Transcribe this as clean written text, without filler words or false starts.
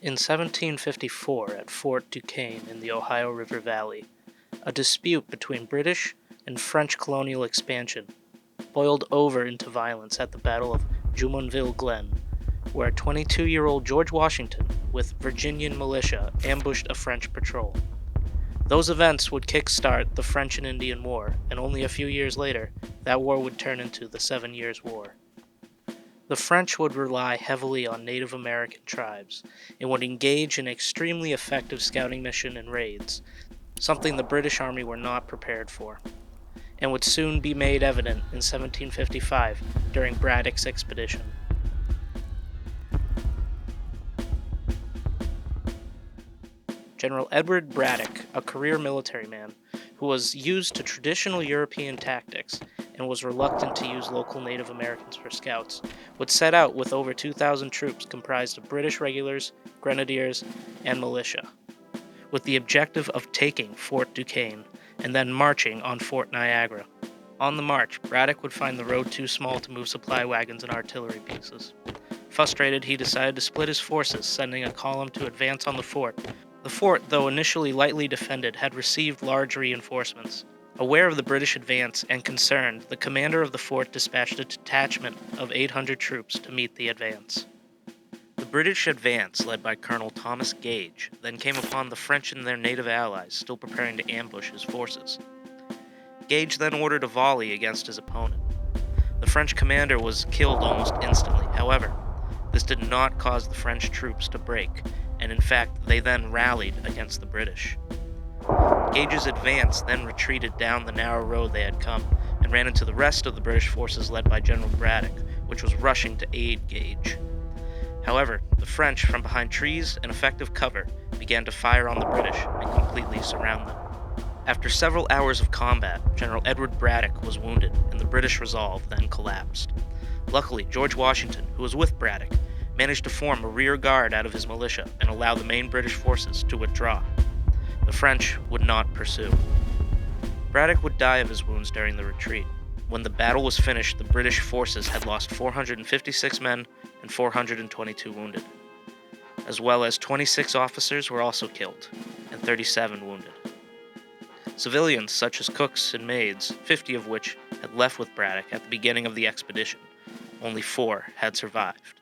In 1754, at Fort Duquesne in the Ohio River Valley, a dispute between British and French colonial expansion boiled over into violence at the Battle of Jumonville Glen, where 22-year-old George Washington, with Virginian militia, ambushed a French patrol. Those events would kickstart the French and Indian War, and only a few years later, that war would turn into the 7 Years' War. The French would rely heavily on Native American tribes and would engage in extremely effective scouting mission and raids, something the British Army were not prepared for, and would soon be made evident in 1755 during Braddock's expedition. General Edward Braddock, a career military man who was used to traditional European tactics and was reluctant to use local Native Americans for scouts, would set out with over 2,000 troops comprised of British regulars, grenadiers, and militia, with the objective of taking Fort Duquesne and then marching on Fort Niagara. On the march, Braddock would find the road too small to move supply wagons and artillery pieces. Frustrated, he decided to split his forces, sending a column to advance on the fort. The fort, though initially lightly defended, had received large reinforcements. Aware of the British advance and concerned, the commander of the fort dispatched a detachment of 800 troops to meet the advance. The British advance, led by Colonel Thomas Gage, then came upon the French and their native allies still preparing to ambush his forces. Gage then ordered a volley against his opponent. The French commander was killed almost instantly. However, this did not cause the French troops to break, and in fact, they then rallied against the British. Gage's advance then retreated down the narrow road they had come and ran into the rest of the British forces led by General Braddock, which was rushing to aid Gage. However, the French, from behind trees and effective cover, began to fire on the British and completely surround them. After several hours of combat, General Edward Braddock was wounded, and the British resolve then collapsed. Luckily, George Washington, who was with Braddock, managed to form a rear guard out of his militia and allow the main British forces to withdraw. The French would not pursue. Braddock would die of his wounds during the retreat. When the battle was finished, the British forces had lost 456 men and 422 wounded, as well as 26 officers were also killed and 37 wounded. Civilians, such as cooks and maids, 50 of which had left with Braddock at the beginning of the expedition, only 4 had survived.